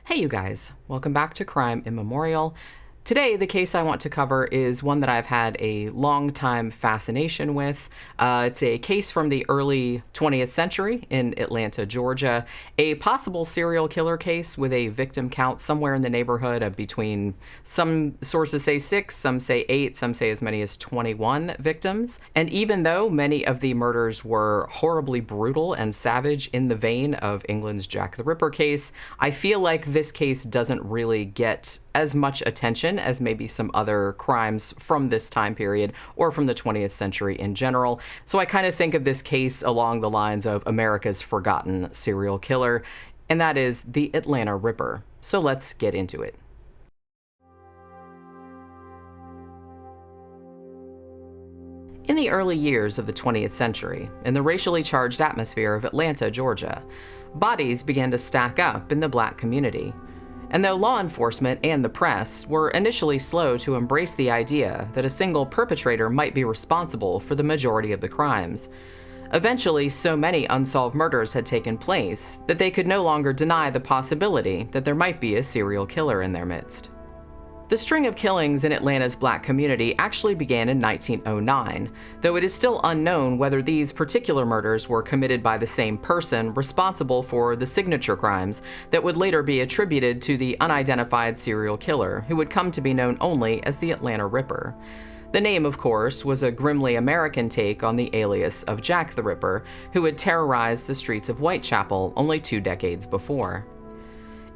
Hey you guys, welcome back to Crime Immemorial. Today, the case I want to cover is one that I've had a long time fascination with. It's a case from the early 20th century in Atlanta, Georgia, a possible serial killer case with a victim count somewhere in the neighborhood of between, some sources say 6, some say 8, some say as many as 21 victims. And even though many of the murders were horribly brutal and savage in the vein of England's Jack the Ripper case, I feel like this case doesn't really get as much attention as maybe some other crimes from this time period or from the 20th century in general. So I kind of think of this case along the lines of America's forgotten serial killer, and that is the Atlanta Ripper. So let's get into it. In the early years of the 20th century, in the racially charged atmosphere of Atlanta, Georgia, bodies began to stack up in the black community. And though law enforcement and the press were initially slow to embrace the idea that a single perpetrator might be responsible for the majority of the crimes, eventually so many unsolved murders had taken place that they could no longer deny the possibility that there might be a serial killer in their midst. The string of killings in Atlanta's black community actually began in 1909, though it is still unknown whether these particular murders were committed by the same person responsible for the signature crimes that would later be attributed to the unidentified serial killer, who would come to be known only as the Atlanta Ripper. The name, of course, was a grimly American take on the alias of Jack the Ripper, who had terrorized the streets of Whitechapel only 2 decades before.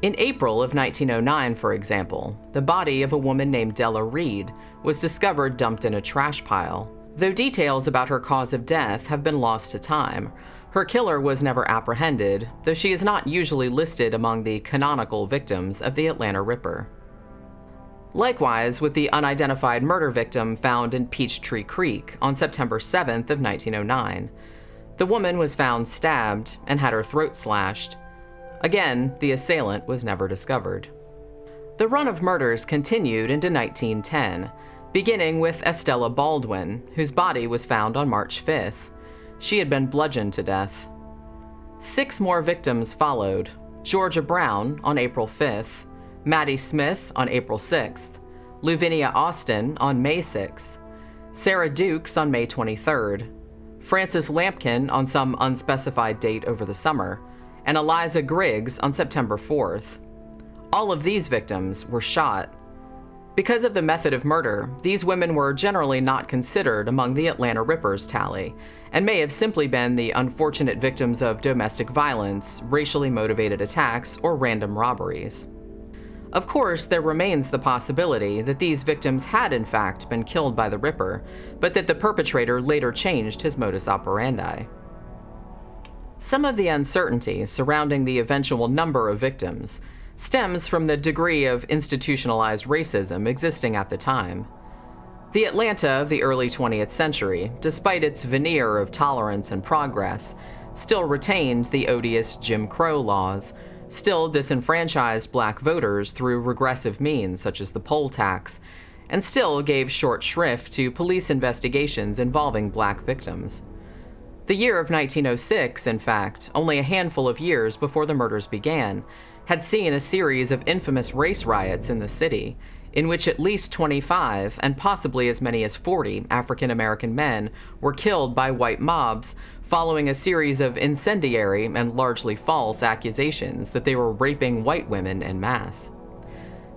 In April of 1909, for example, the body of a woman named Della Reed was discovered dumped in a trash pile. Though details about her cause of death have been lost to time, her killer was never apprehended, though she is not usually listed among the canonical victims of the Atlanta Ripper. Likewise with the unidentified murder victim found in Peachtree Creek on September 7th of 1909. The woman was found stabbed and had her throat slashed. Again, the assailant was never discovered. The run of murders continued into 1910, beginning with Estella Baldwin, whose body was found on March 5th. She had been bludgeoned to death. 6 more victims followed: Georgia Brown on April 5th, Maddie Smith on April 6th, Luvinia Austin on May 6th, Sarah Dukes on May 23rd, Frances Lampkin on some unspecified date over the summer, and Eliza Griggs on September 4th. All of these victims were shot. Because of the method of murder, these women were generally not considered among the Atlanta Ripper's tally, and may have simply been the unfortunate victims of domestic violence, racially motivated attacks, or random robberies. Of course, there remains the possibility that these victims had in fact been killed by the Ripper, but that the perpetrator later changed his modus operandi. Some of the uncertainty surrounding the eventual number of victims stems from the degree of institutionalized racism existing at the time. The Atlanta of the early 20th century, despite its veneer of tolerance and progress, still retained the odious Jim Crow laws, still disenfranchised black voters through regressive means such as the poll tax, and still gave short shrift to police investigations involving black victims. The year of 1906, in fact, only a handful of years before the murders began, had seen a series of infamous race riots in the city, in which at least 25 and possibly as many as 40 African American men were killed by white mobs following a series of incendiary and largely false accusations that they were raping white women en masse.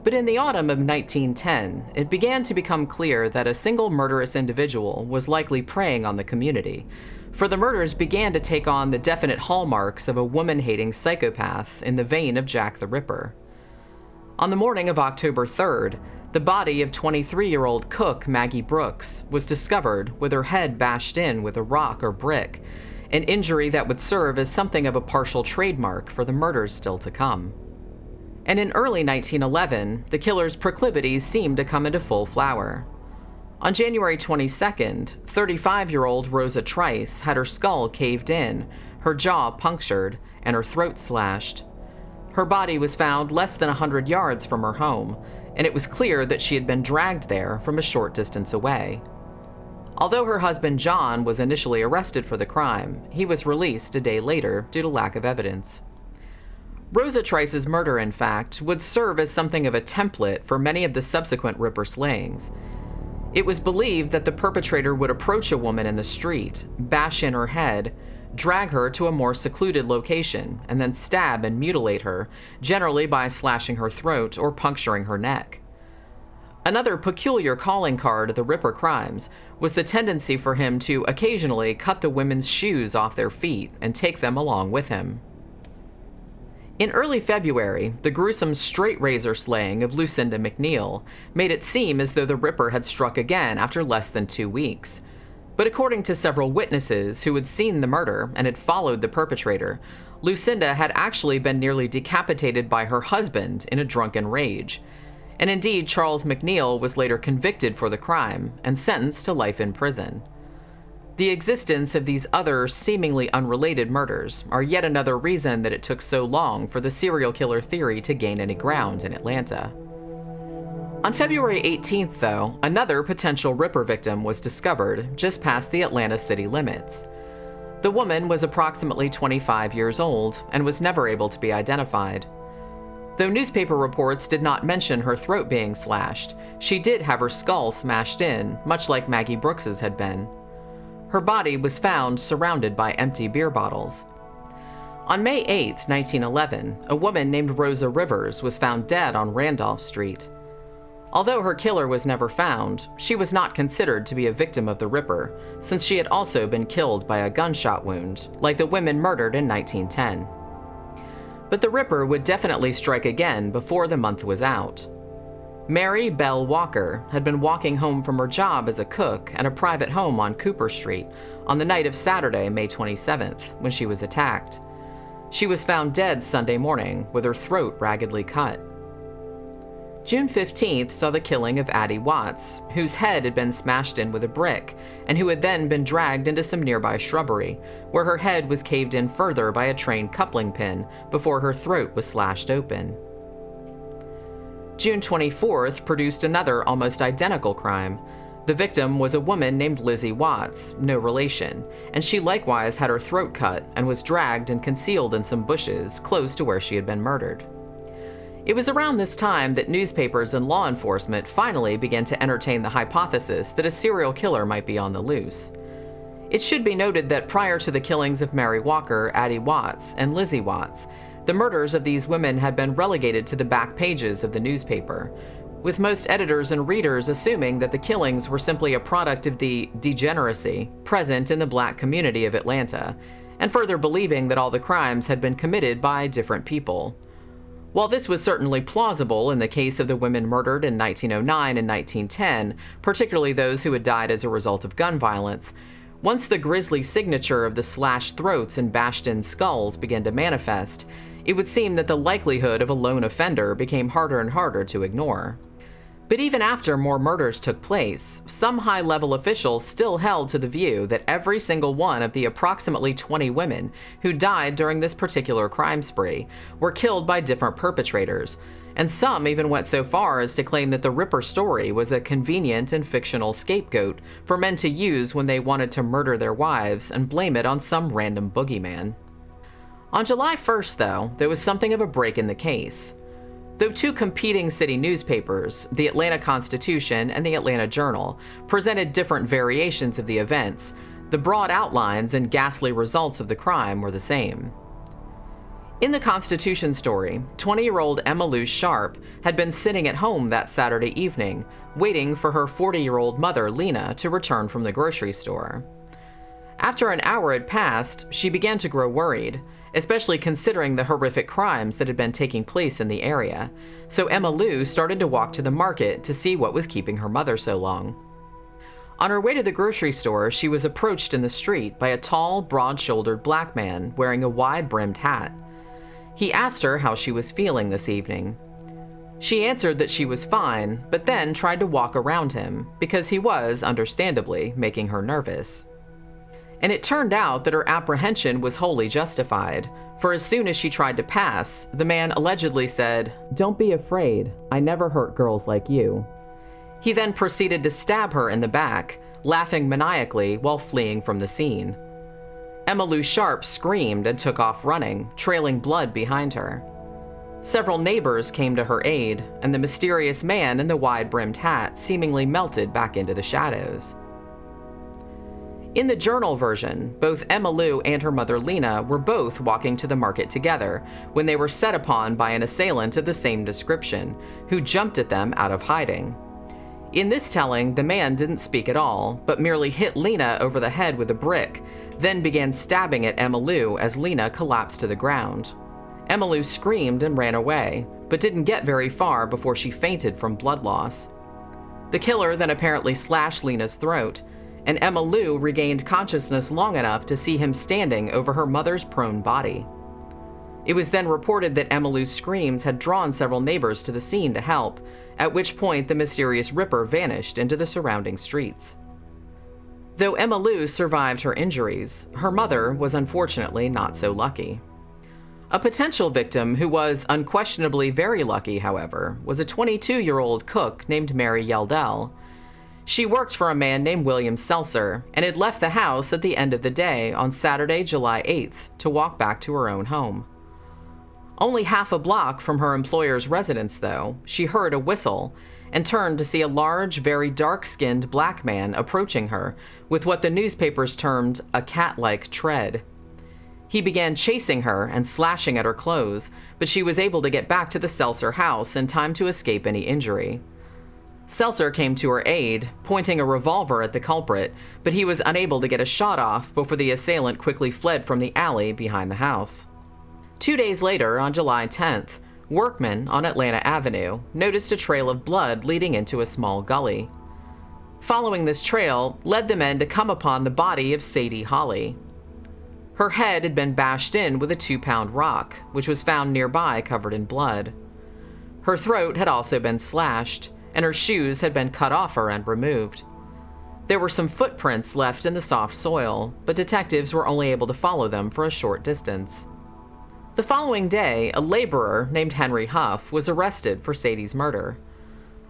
But in the autumn of 1910, it began to become clear that a single murderous individual was likely preying on the community, for the murders began to take on the definite hallmarks of a woman-hating psychopath in the vein of Jack the Ripper. On the morning of October 3rd, the body of 23-year-old cook Maggie Brooks was discovered with her head bashed in with a rock or brick, an injury that would serve as something of a partial trademark for the murders still to come. And in early 1911, the killer's proclivities seemed to come into full flower. On January 22nd, 35-year-old Rosa Trice had her skull caved in, her jaw punctured, and her throat slashed. Her body was found less than 100 yards from her home, and it was clear that she had been dragged there from a short distance away. Although her husband John was initially arrested for the crime, he was released a day later due to lack of evidence. Rosa Trice's murder, in fact, would serve as something of a template for many of the subsequent Ripper slayings. It was believed that the perpetrator would approach a woman in the street, bash in her head, drag her to a more secluded location, and then stab and mutilate her, generally by slashing her throat or puncturing her neck. Another peculiar calling card of the Ripper crimes was the tendency for him to occasionally cut the women's shoes off their feet and take them along with him. In early February, the gruesome straight-razor slaying of Lucinda McNeil made it seem as though the Ripper had struck again after less than 2 weeks. But according to several witnesses who had seen the murder and had followed the perpetrator, Lucinda had actually been nearly decapitated by her husband in a drunken rage. And indeed, Charles McNeil was later convicted for the crime and sentenced to life in prison. The existence of these other seemingly unrelated murders are yet another reason that it took so long for the serial killer theory to gain any ground in Atlanta. On February 18th, though, another potential Ripper victim was discovered just past the Atlanta city limits. The woman was approximately 25 years old and was never able to be identified. Though newspaper reports did not mention her throat being slashed, she did have her skull smashed in, much like Maggie Brooks's had been. Her body was found surrounded by empty beer bottles. On May 8, 1911, a woman named Rosa Rivers was found dead on Randolph Street. Although her killer was never found, she was not considered to be a victim of the Ripper, since she had also been killed by a gunshot wound, like the women murdered in 1910. But the Ripper would definitely strike again before the month was out. Mary Bell Walker had been walking home from her job as a cook at a private home on Cooper Street on the night of Saturday, May 27th, when she was attacked. She was found dead Sunday morning with her throat raggedly cut. June 15th saw the killing of Addie Watts, whose head had been smashed in with a brick, and who had then been dragged into some nearby shrubbery, where her head was caved in further by a train coupling pin before her throat was slashed open. June 24th produced another almost identical crime. The victim was a woman named Lizzie Watts, no relation, and she likewise had her throat cut and was dragged and concealed in some bushes close to where she had been murdered. It was around this time that newspapers and law enforcement finally began to entertain the hypothesis that a serial killer might be on the loose. It should be noted that prior to the killings of Mary Walker, Addie Watts, and Lizzie Watts, the murders of these women had been relegated to the back pages of the newspaper, with most editors and readers assuming that the killings were simply a product of the degeneracy present in the black community of Atlanta, and further believing that all the crimes had been committed by different people. While this was certainly plausible in the case of the women murdered in 1909 and 1910, particularly those who had died as a result of gun violence, once the grisly signature of the slashed throats and bashed-in skulls began to manifest, it would seem that the likelihood of a lone offender became harder and harder to ignore. But even after more murders took place, some high-level officials still held to the view that every single one of the approximately 20 women who died during this particular crime spree were killed by different perpetrators, and some even went so far as to claim that the Ripper story was a convenient and fictional scapegoat for men to use when they wanted to murder their wives and blame it on some random boogeyman. On July 1st, though, there was something of a break in the case. Though two competing city newspapers, the Atlanta Constitution and the Atlanta Journal, presented different variations of the events, the broad outlines and ghastly results of the crime were the same. In the Constitution story, 20-year-old Emma Lou Sharp had been sitting at home that Saturday evening, waiting for her 40-year-old mother, Lena, to return from the grocery store. After an hour had passed, she began to grow worried, especially considering the horrific crimes that had been taking place in the area, so Emma Lou started to walk to the market to see what was keeping her mother so long. On her way to the grocery store, she was approached in the street by a tall, broad-shouldered black man wearing a wide-brimmed hat. He asked her how she was feeling this evening. She answered that she was fine, but then tried to walk around him, because he was, understandably, making her nervous. And it turned out that her apprehension was wholly justified, for as soon as she tried to pass, the man allegedly said, "Don't be afraid, I never hurt girls like you." He then proceeded to stab her in the back, laughing maniacally while fleeing from the scene. Emma Lou Sharp screamed and took off running, trailing blood behind her. Several neighbors came to her aid, and the mysterious man in the wide-brimmed hat seemingly melted back into the shadows. In the journal version, both Emma Lou and her mother Lena were both walking to the market together when they were set upon by an assailant of the same description, who jumped at them out of hiding. In this telling, the man didn't speak at all, but merely hit Lena over the head with a brick, then began stabbing at Emma Lou as Lena collapsed to the ground. Emma Lou screamed and ran away, but didn't get very far before she fainted from blood loss. The killer then apparently slashed Lena's throat, and Emma Lou regained consciousness long enough to see him standing over her mother's prone body. It was then reported that Emma Lou's screams had drawn several neighbors to the scene to help, at which point the mysterious Ripper vanished into the surrounding streets. Though Emma Lou survived her injuries, her mother was unfortunately not so lucky. A potential victim who was unquestionably very lucky, however, was a 22-year-old cook named Mary Yeldell. She worked for a man named William Seltzer and had left the house at the end of the day on Saturday, July 8th, to walk back to her own home. Only half a block from her employer's residence, though, she heard a whistle and turned to see a large, very dark-skinned black man approaching her with what the newspapers termed a cat-like tread. He began chasing her and slashing at her clothes, but she was able to get back to the Seltzer house in time to escape any injury. Seltzer came to her aid, pointing a revolver at the culprit, but he was unable to get a shot off before the assailant quickly fled from the alley behind the house. 2 days later, on July 10th, workmen on Atlanta Avenue noticed a trail of blood leading into a small gully. Following this trail led the men to come upon the body of Sadie Holly. Her head had been bashed in with a 2-pound rock, which was found nearby covered in blood. Her throat had also been slashed, and her shoes had been cut off her and removed. There were some footprints left in the soft soil, but detectives were only able to follow them for a short distance. The following day, a laborer named Henry Huff was arrested for Sadie's murder.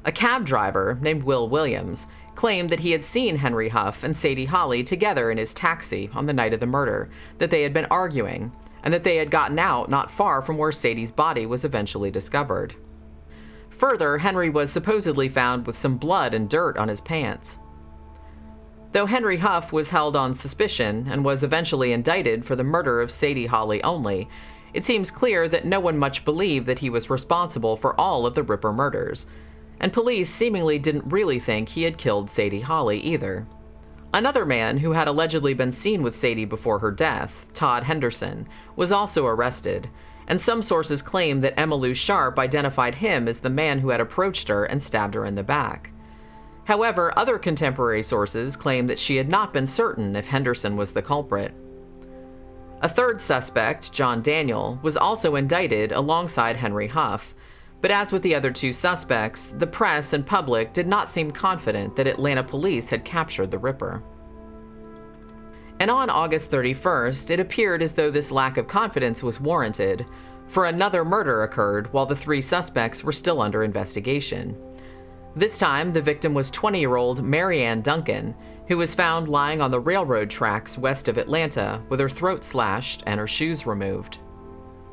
A cab driver named Will Williams claimed that he had seen Henry Huff and Sadie Holly together in his taxi on the night of the murder, that they had been arguing, and that they had gotten out not far from where Sadie's body was eventually discovered. Further, Henry was supposedly found with some blood and dirt on his pants. Though Henry Huff was held on suspicion and was eventually indicted for the murder of Sadie Holly only, it seems clear that no one much believed that he was responsible for all of the Ripper murders, and police seemingly didn't really think he had killed Sadie Holly either. Another man who had allegedly been seen with Sadie before her death, Todd Henderson, was also arrested, and some sources claim that Emma Lou Sharp identified him as the man who had approached her and stabbed her in the back. However, other contemporary sources claim that she had not been certain if Henderson was the culprit. A third suspect, John Daniel, was also indicted alongside Henry Huff, but as with the other two suspects, the press and public did not seem confident that Atlanta police had captured the Ripper. And on August 31st, it appeared as though this lack of confidence was warranted, for another murder occurred while the three suspects were still under investigation. This time, the victim was 20-year-old Mary Ann Duncan, who was found lying on the railroad tracks west of Atlanta with her throat slashed and her shoes removed.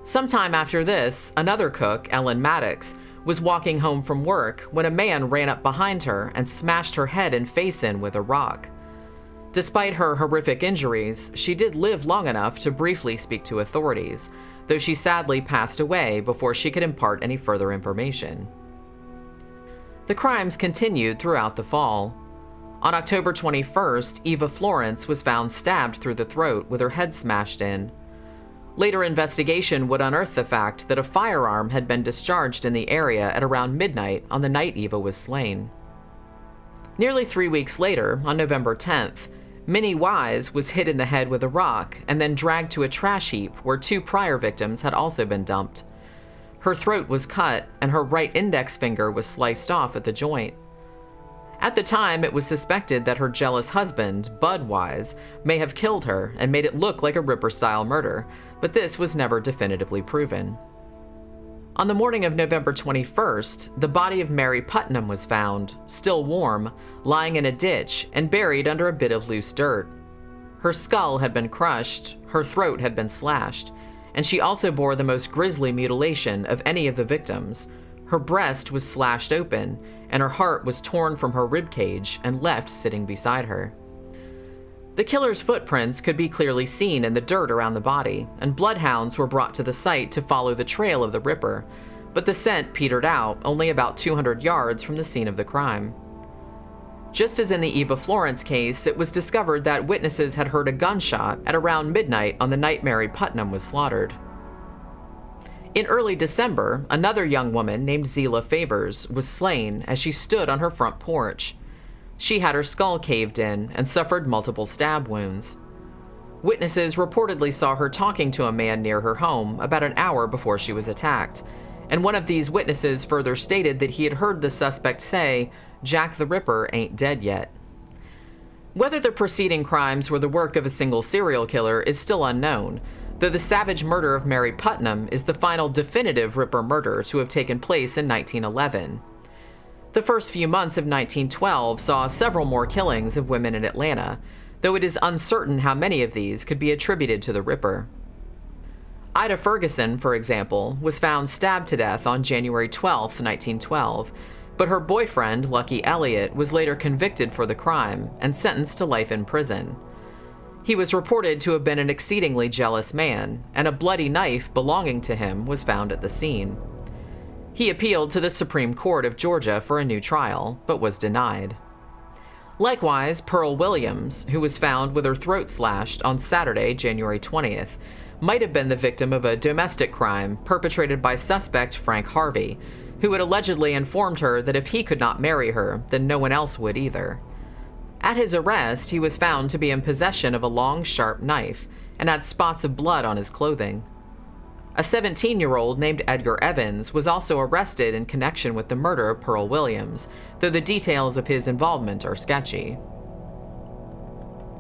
Sometime after this, another cook, Ellen Maddox, was walking home from work when a man ran up behind her and smashed her head and face in with a rock. Despite her horrific injuries, she did live long enough to briefly speak to authorities, though she sadly passed away before she could impart any further information. The crimes continued throughout the fall. On October 21st, Eva Florence was found stabbed through the throat with her head smashed in. Later investigation would unearth the fact that a firearm had been discharged in the area at around midnight on the night Eva was slain. Nearly 3 weeks later, on November 10th, Minnie Wise was hit in the head with a rock and then dragged to a trash heap where 2 prior victims had also been dumped. Her throat was cut and her right index finger was sliced off at the joint. At the time, it was suspected that her jealous husband, Bud Wise, may have killed her and made it look like a Ripper-style murder, but this was never definitively proven. On the morning of November 21st, the body of Mary Putnam was found, still warm, lying in a ditch and buried under a bit of loose dirt. Her skull had been crushed, her throat had been slashed, and she also bore the most grisly mutilation of any of the victims. Her breast was slashed open, and her heart was torn from her ribcage and left sitting beside her. The killer's footprints could be clearly seen in the dirt around the body, and bloodhounds were brought to the site to follow the trail of the Ripper, but the scent petered out only about 200 yards from the scene of the crime. Just as in the Eva Florence case, it was discovered that witnesses had heard a gunshot at around midnight on the night Mary Putnam was slaughtered. In early December, another young woman named Zela Favors was slain as she stood on her front porch. She had her skull caved in and suffered multiple stab wounds. Witnesses reportedly saw her talking to a man near her home about an hour before she was attacked, and one of these witnesses further stated that he had heard the suspect say, "Jack the Ripper ain't dead yet." Whether the preceding crimes were the work of a single serial killer is still unknown, though the savage murder of Mary Putnam is the final definitive Ripper murder to have taken place in 1911. The first few months of 1912 saw several more killings of women in Atlanta, though it is uncertain how many of these could be attributed to the Ripper. Ida Ferguson, for example, was found stabbed to death on January 12, 1912, but her boyfriend, Lucky Elliott, was later convicted for the crime and sentenced to life in prison. He was reported to have been an exceedingly jealous man, and a bloody knife belonging to him was found at the scene. He appealed to the Supreme Court of Georgia for a new trial, but was denied. Likewise, Pearl Williams, who was found with her throat slashed on Saturday, January 20th, might have been the victim of a domestic crime perpetrated by suspect Frank Harvey, who had allegedly informed her that if he could not marry her, then no one else would either. At his arrest, he was found to be in possession of a long, sharp knife and had spots of blood on his clothing. A 17-year-old named Edgar Evans was also arrested in connection with the murder of Pearl Williams, though the details of his involvement are sketchy.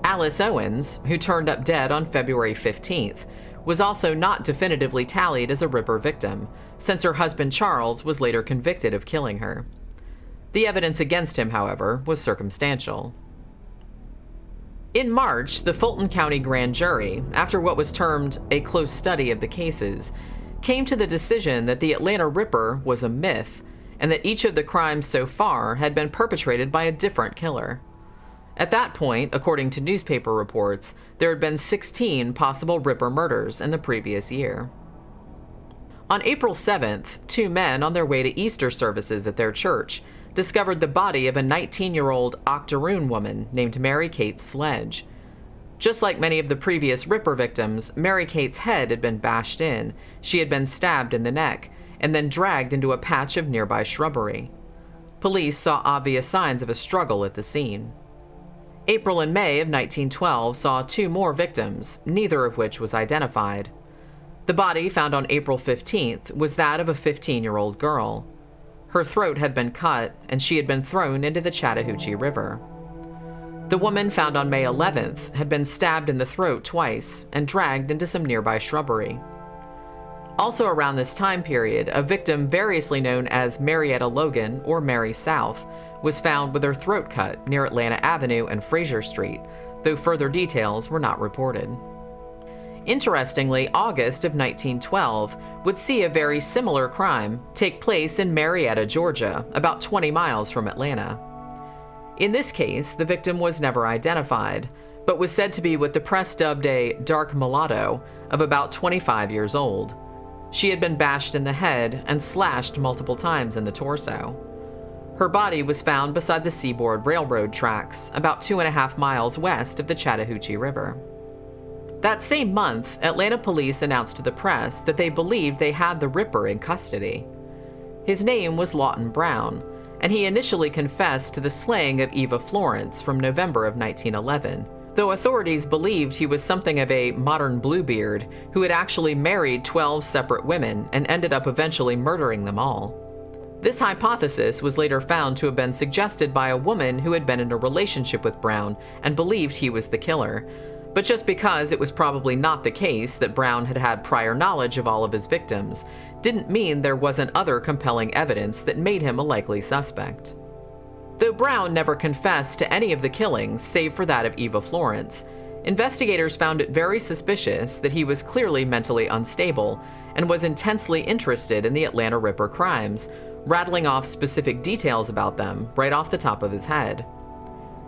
Alice Owens, who turned up dead on February 15th, was also not definitively tallied as a Ripper victim, since her husband Charles was later convicted of killing her. The evidence against him, however, was circumstantial. In March, the Fulton County Grand Jury, after what was termed a close study of the cases, came to the decision that the Atlanta Ripper was a myth, and that each of the crimes so far had been perpetrated by a different killer. At that point, according to newspaper reports, there had been 16 possible Ripper murders in the previous year. On April 7th, two men on their way to Easter services at their church discovered the body of a 19-year-old octoroon woman named Mary Kate Sledge. Just like many of the previous Ripper victims, Mary Kate's head had been bashed in, she had been stabbed in the neck, and then dragged into a patch of nearby shrubbery. Police saw obvious signs of a struggle at the scene. April and May of 1912 saw two more victims, neither of which was identified. The body found on April 15th was that of a 15-year-old girl. Her throat had been cut, and she had been thrown into the Chattahoochee River. The woman found on May 11th had been stabbed in the throat twice and dragged into some nearby shrubbery. Also around this time period, a victim variously known as Marietta Logan or Mary South was found with her throat cut near Atlanta Avenue and Fraser Street, though further details were not reported. Interestingly, August of 1912 would see a very similar crime take place in Marietta, Georgia, about 20 miles from Atlanta. In this case, the victim was never identified, but was said to be what the press dubbed a dark mulatto of about 25 years old. She had been bashed in the head and slashed multiple times in the torso. Her body was found beside the Seaboard Railroad tracks, about 2.5 miles west of the Chattahoochee River. That same month, Atlanta police announced to the press that they believed they had the Ripper in custody. His name was Lawton Brown, and he initially confessed to the slaying of Eva Florence from November of 1911, though authorities believed he was something of a modern Bluebeard who had actually married 12 separate women and ended up eventually murdering them all. This hypothesis was later found to have been suggested by a woman who had been in a relationship with Brown and believed he was the killer. But just because it was probably not the case that Brown had had prior knowledge of all of his victims, didn't mean there wasn't other compelling evidence that made him a likely suspect. Though Brown never confessed to any of the killings save for that of Eva Florence, Investigators found it very suspicious that he was clearly mentally unstable and was intensely interested in the Atlanta Ripper crimes, rattling off specific details about them right off the top of his head.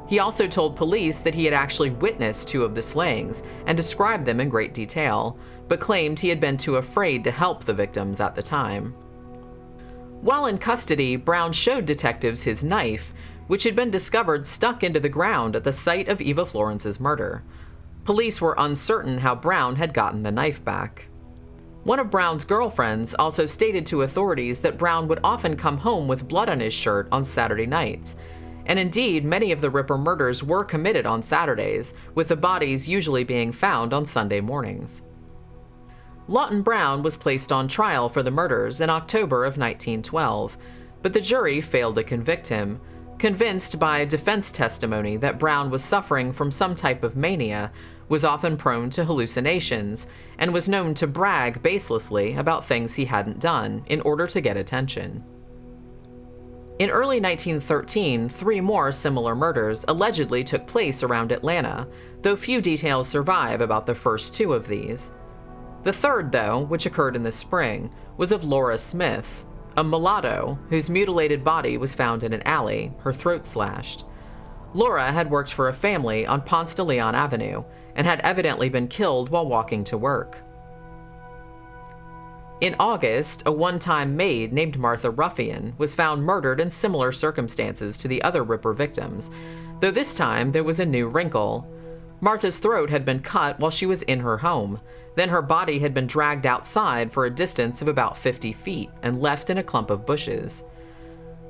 He also told police that he had actually witnessed 2 of the slayings and described them in great detail, but claimed he had been too afraid to help the victims at the time. While in custody, Brown showed detectives his knife, which had been discovered stuck into the ground at the site of Eva Florence's murder. Police were uncertain how Brown had gotten the knife back. One of Brown's girlfriends also stated to authorities that Brown would often come home with blood on his shirt on Saturday nights. And indeed, many of the Ripper murders were committed on Saturdays, with the bodies usually being found on Sunday mornings. Lawton Brown was placed on trial for the murders in October of 1912, but the jury failed to convict him, convinced by defense testimony that Brown was suffering from some type of mania, was often prone to hallucinations, and was known to brag baselessly about things he hadn't done in order to get attention. In early 1913, 3 more similar murders allegedly took place around Atlanta, though few details survive about the first 2 of these. The third, though, which occurred in the spring, was of Laura Smith, a mulatto whose mutilated body was found in an alley, her throat slashed. Laura had worked for a family on Ponce de Leon Avenue and had evidently been killed while walking to work. In August, a one-time maid named Martha Ruffian was found murdered in similar circumstances to the other Ripper victims, though this time there was a new wrinkle. Martha's throat had been cut while she was in her home. Then her body had been dragged outside for a distance of about 50 feet and left in a clump of bushes.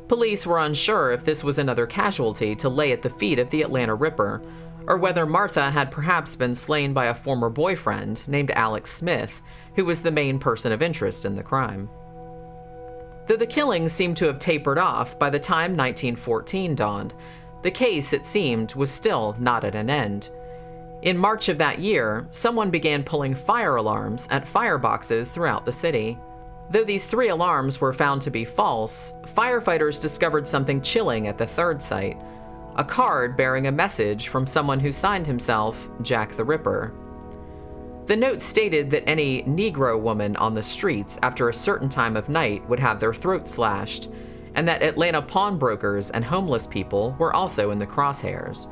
Police were unsure if this was another casualty to lay at the feet of the Atlanta Ripper, or whether Martha had perhaps been slain by a former boyfriend named Alex Smith, who was the main person of interest in the crime. Though the killings seemed to have tapered off by the time 1914 dawned, the case, it seemed, was still not at an end. In March of that year, someone began pulling fire alarms at fireboxes throughout the city. Though these 3 alarms were found to be false, firefighters discovered something chilling at the third site: a card bearing a message from someone who signed himself Jack the Ripper. The note stated that any Negro woman on the streets after a certain time of night would have their throat slashed, and that Atlanta pawnbrokers and homeless people were also in the crosshairs.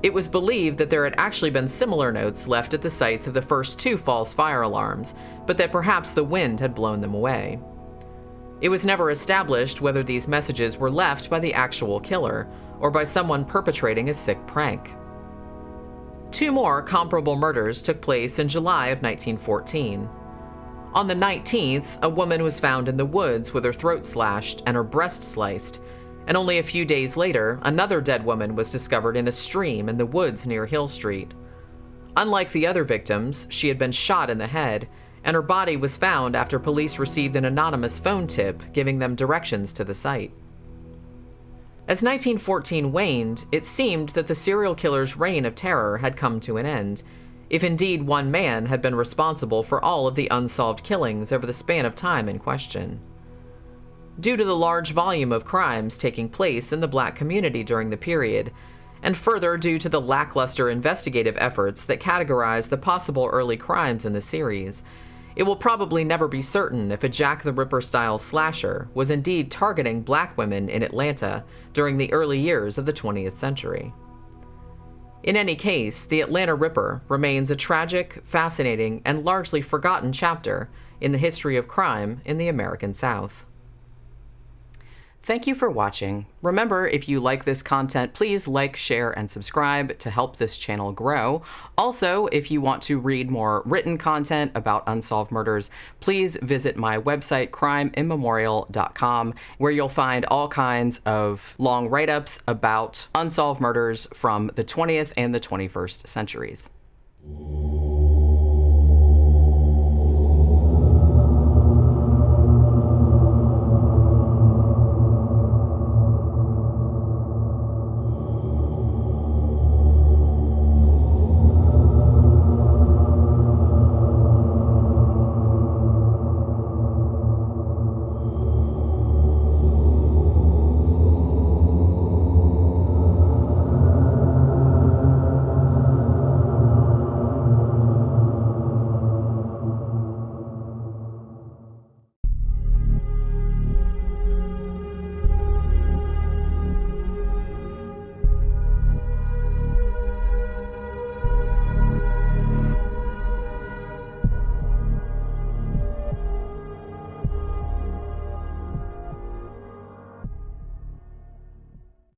It was believed that there had actually been similar notes left at the sites of the first 2 false fire alarms, but that perhaps the wind had blown them away. It was never established whether these messages were left by the actual killer or by someone perpetrating a sick prank. 2 more comparable murders took place in July of 1914. On the 19th, a woman was found in the woods with her throat slashed and her breast sliced, and only a few days later, another dead woman was discovered in a stream in the woods near Hill Street. Unlike the other victims, she had been shot in the head, and her body was found after police received an anonymous phone tip giving them directions to the site. As 1914 waned, it seemed that the serial killer's reign of terror had come to an end, if indeed one man had been responsible for all of the unsolved killings over the span of time in question. Due to the large volume of crimes taking place in the Black community during the period, and further due to the lackluster investigative efforts that categorize the possible early crimes in the series, it will probably never be certain if a Jack the Ripper-style slasher was indeed targeting Black women in Atlanta during the early years of the 20th century. In any case, the Atlanta Ripper remains a tragic, fascinating, and largely forgotten chapter in the history of crime in the American South. Thank you for watching. Remember, if you like this content, please like, share, and subscribe to help this channel grow. Also, if you want to read more written content about unsolved murders, please visit my website, crimeimmemorial.com, where you'll find all kinds of long write-ups about unsolved murders from the 20th and the 21st centuries.